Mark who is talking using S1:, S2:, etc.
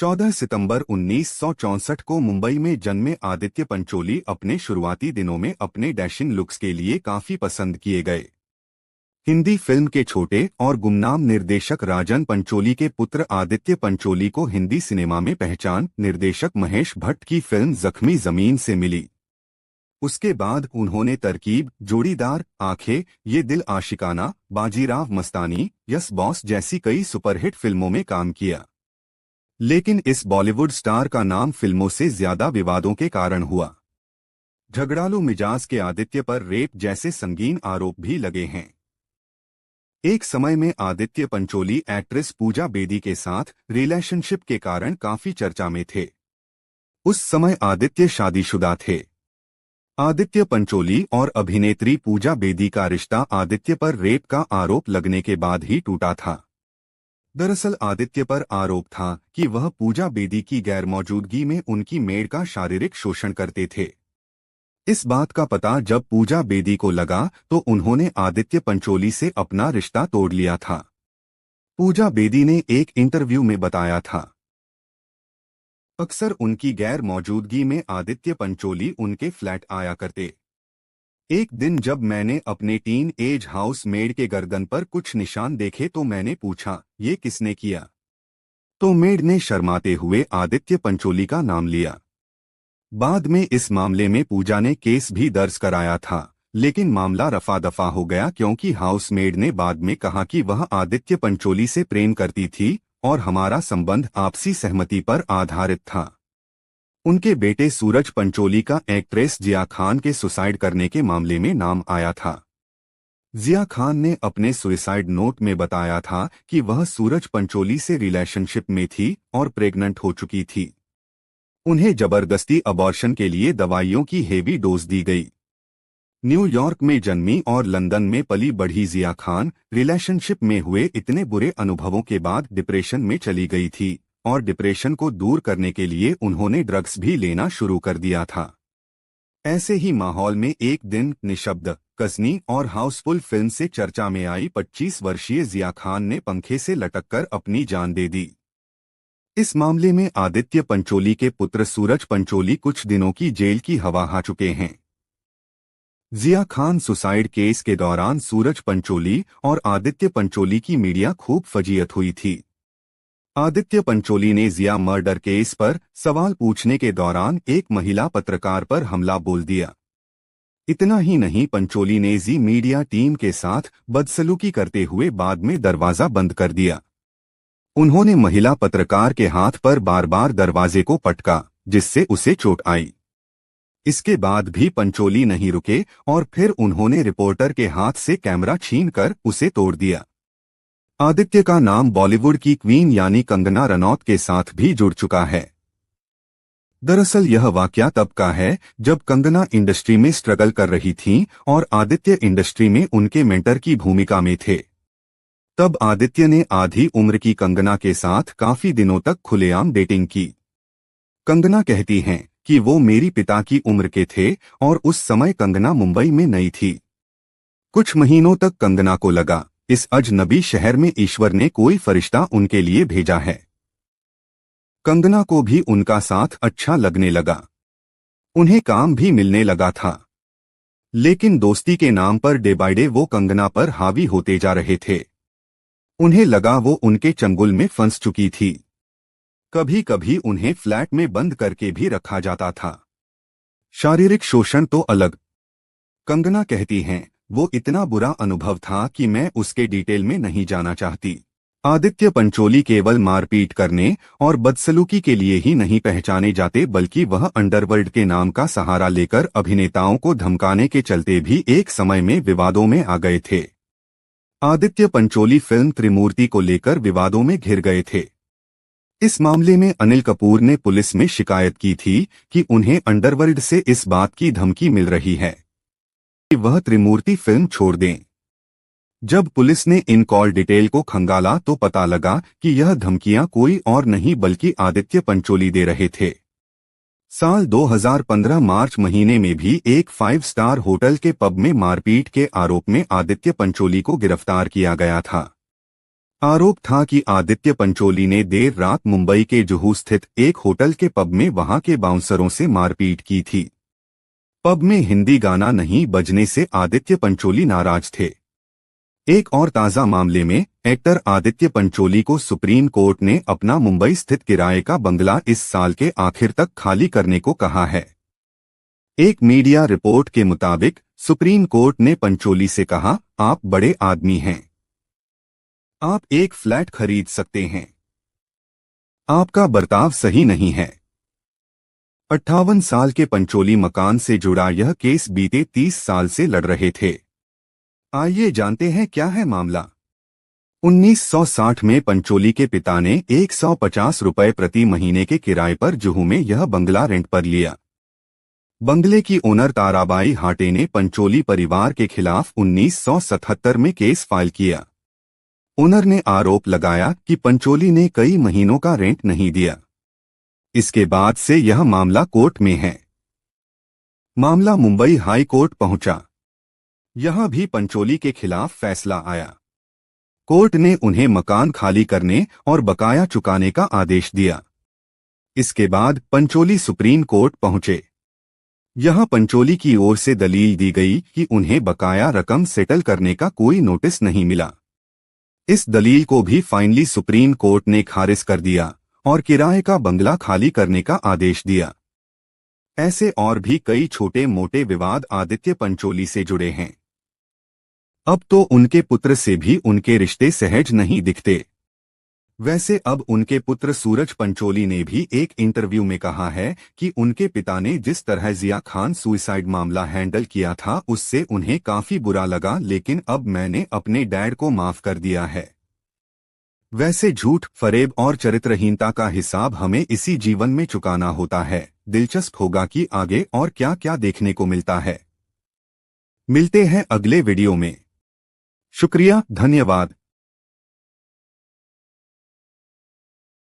S1: 14 सितंबर 1964 को मुंबई में जन्मे आदित्य पंचोली अपने शुरुआती दिनों में अपने डैशिंग लुक्स के लिए काफी पसंद किए गए। हिंदी फिल्म के छोटे और गुमनाम निर्देशक राजन पंचोली के पुत्र आदित्य पंचोली को हिंदी सिनेमा में पहचान निर्देशक महेश भट्ट की फिल्म जख्मी जमीन से मिली। उसके बाद उन्होंने तरकीब, जोड़ीदार, आंखें, ये दिल आशिकाना, बाजीराव मस्तानी, यस बॉस जैसी कई सुपरहिट फिल्मों में काम किया। लेकिन इस बॉलीवुड स्टार का नाम फिल्मों से ज्यादा विवादों के कारण हुआ। झगड़ालू मिजाज के आदित्य पर रेप जैसे संगीन आरोप भी लगे हैं। एक समय में आदित्य पंचोली एक्ट्रेस पूजा बेदी के साथ रिलेशनशिप के कारण काफी चर्चा में थे। उस समय आदित्य शादीशुदा थे। आदित्य पंचोली और अभिनेत्री पूजा बेदी का रिश्ता आदित्य पर रेप का आरोप लगने के बाद ही टूटा था। दरअसल आदित्य पर आरोप था कि वह पूजा बेदी की गैरमौजूदगी में उनकी मेड का शारीरिक शोषण करते थे। इस बात का पता जब पूजा बेदी को लगा तो उन्होंने आदित्य पंचोली से अपना रिश्ता तोड़ लिया था। पूजा बेदी ने एक इंटरव्यू में बताया था, अक्सर उनकी गैर मौजूदगी में आदित्य पंचोली उनके फ्लैट आया करते। एक दिन जब मैंने अपने टीन एज हाउस मेड के गर्दन पर कुछ निशान देखे तो मैंने पूछा, ये किसने किया? तो मेड ने शर्माते हुए आदित्य पंचोली का नाम लिया। बाद में इस मामले में पूजा ने केस भी दर्ज कराया था, लेकिन मामला रफा दफा हो गया क्योंकि हाउस मेड ने बाद में कहा कि वह आदित्य पंचोली से प्रेम करती थी और हमारा संबंध आपसी सहमति पर आधारित था। उनके बेटे सूरज पंचोली का एक्ट्रेस जिया खान के सुसाइड करने के मामले में नाम आया था। जिया खान ने अपने सुसाइड नोट में बताया था कि वह सूरज पंचोली से रिलेशनशिप में थी और प्रेग्नेंट हो चुकी थी। उन्हें जबरदस्ती अबॉर्शन के लिए दवाइयों की हेवी डोज दी गई। न्यूयॉर्क में जन्मी और लंदन में पली बढ़ी जिया खान रिलेशनशिप में हुए इतने बुरे अनुभवों के बाद डिप्रेशन में चली गई थी और डिप्रेशन को दूर करने के लिए उन्होंने ड्रग्स भी लेना शुरू कर दिया था। ऐसे ही माहौल में एक दिन निशब्द, कजनी और हाउसफुल फिल्म से चर्चा में आई 25 वर्षीय जिया खान ने पंखे से लटककर अपनी जान दे दी। इस मामले में आदित्य पंचोली के पुत्र सूरज पंचोली कुछ दिनों की जेल की हवा खा चुके हैं। जिया खान सुसाइड केस के दौरान सूरज पंचोली और आदित्य पंचोली की मीडिया खूब फजीयत हुई थी। आदित्य पंचोली ने जिया मर्डर केस पर सवाल पूछने के दौरान एक महिला पत्रकार पर हमला बोल दिया। इतना ही नहीं, पंचोली ने जी मीडिया टीम के साथ बदसलूकी करते हुए बाद में दरवाजा बंद कर दिया। उन्होंने महिला पत्रकार के हाथ पर बार बार दरवाजे को पटका, जिससे उसे चोट आई। इसके बाद भी पंचोली नहीं रुके और फिर उन्होंने रिपोर्टर के हाथ से कैमरा छीनकर उसे तोड़ दिया। आदित्य का नाम बॉलीवुड की क्वीन यानी कंगना रनौत के साथ भी जुड़ चुका है। दरअसल यह वाकया तब का है जब कंगना इंडस्ट्री में स्ट्रगल कर रही थीं और आदित्य इंडस्ट्री में उनके मेंटर की भूमिका में थे। तब आदित्य ने आधी उम्र की कंगना के साथ काफी दिनों तक खुलेआम डेटिंग की। कंगना कहती हैं कि वो मेरी पिता की उम्र के थे और उस समय कंगना मुंबई में नई थी। कुछ महीनों तक कंगना को लगा इस अजनबी शहर में ईश्वर ने कोई फरिश्ता उनके लिए भेजा है। कंगना को भी उनका साथ अच्छा लगने लगा। उन्हें काम भी मिलने लगा था। लेकिन दोस्ती के नाम पर डे बाय डे वो कंगना पर हावी होते जा रहे थे। उन्हें लगा वो उनके चंगुल में फंस चुकी थी। कभी कभी उन्हें फ्लैट में बंद करके भी रखा जाता था। शारीरिक शोषण तो अलग। कंगना कहती हैं, वो इतना बुरा अनुभव था कि मैं उसके डिटेल में नहीं जाना चाहती। आदित्य पंचोली केवल मारपीट करने और बदसलूकी के लिए ही नहीं पहचाने जाते, बल्कि वह अंडरवर्ल्ड के नाम का सहारा लेकर अभिनेताओं को धमकाने के चलते भी एक समय में विवादों में आ गए थे। आदित्य पंचोली फिल्म त्रिमूर्ति को लेकर विवादों में घिर गए थे। इस मामले में अनिल कपूर ने पुलिस में शिकायत की थी कि उन्हें अंडरवर्ल्ड से इस बात की धमकी मिल रही है कि वह त्रिमूर्ति फिल्म छोड़ दें। जब पुलिस ने इन कॉल डिटेल को खंगाला तो पता लगा कि यह धमकियां कोई और नहीं बल्कि आदित्य पंचोली दे रहे थे। साल 2015 मार्च महीने में भी एक 5 स्टार होटल के पब में मारपीट के आरोप में आदित्य पंचोली को गिरफ्तार किया गया था। आरोप था कि आदित्य पंचोली ने देर रात मुंबई के जुहू स्थित एक होटल के पब में वहां के बाउंसरों से मारपीट की थी। पब में हिंदी गाना नहीं बजने से आदित्य पंचोली नाराज थे। एक और ताजा मामले में एक्टर आदित्य पंचोली को सुप्रीम कोर्ट ने अपना मुंबई स्थित किराए का बंगला इस साल के आखिर तक खाली करने को कहा है। एक मीडिया रिपोर्ट के मुताबिक सुप्रीम कोर्ट ने पंचोली से कहा, आप बड़े आदमी हैं, आप एक फ्लैट खरीद सकते हैं, आपका बर्ताव सही नहीं है। 58 साल के पंचोली मकान से जुड़ा यह केस बीते 30 साल से लड़ रहे थे। आइए जानते हैं क्या है मामला। 1960 में पंचोली के पिता ने 150 रुपए प्रति महीने के किराए पर जुहू में यह बंगला रेंट पर लिया। बंगले की ओनर ताराबाई हाटे ने पंचोली परिवार के खिलाफ 1977 में केस फाइल किया। ओनर ने आरोप लगाया कि पंचोली ने कई महीनों का रेंट नहीं दिया। इसके बाद से यह मामला कोर्ट में है। मामला मुंबई हाई कोर्ट पहुंचा। यहां भी पंचोली के खिलाफ फैसला आया। कोर्ट ने उन्हें मकान खाली करने और बकाया चुकाने का आदेश दिया। इसके बाद पंचोली सुप्रीम कोर्ट पहुंचे। यहां पंचोली की ओर से दलील दी गई कि उन्हें बकाया रकम सेटल करने का कोई नोटिस नहीं मिला। इस दलील को भी फाइनली सुप्रीम कोर्ट ने खारिज कर दिया और किराए का बंगला खाली करने का आदेश दिया। ऐसे और भी कई छोटे मोटे विवाद आदित्य पंचोली से जुड़े हैं। अब तो उनके पुत्र से भी उनके रिश्ते सहज नहीं दिखते। वैसे अब उनके पुत्र सूरज पंचोली ने भी एक इंटरव्यू में कहा है कि उनके पिता ने जिस तरह जिया खान सुसाइड मामला हैंडल किया था उससे उन्हें काफी बुरा लगा, लेकिन अब मैंने अपने डैड को माफ कर दिया है। वैसे झूठ, फरेब और चरित्रहीनता का हिसाब हमें इसी जीवन में चुकाना होता है। दिलचस्प होगा कि आगे और क्या क्या देखने को मिलता है। मिलते हैं अगले वीडियो में। शुक्रिया, धन्यवाद।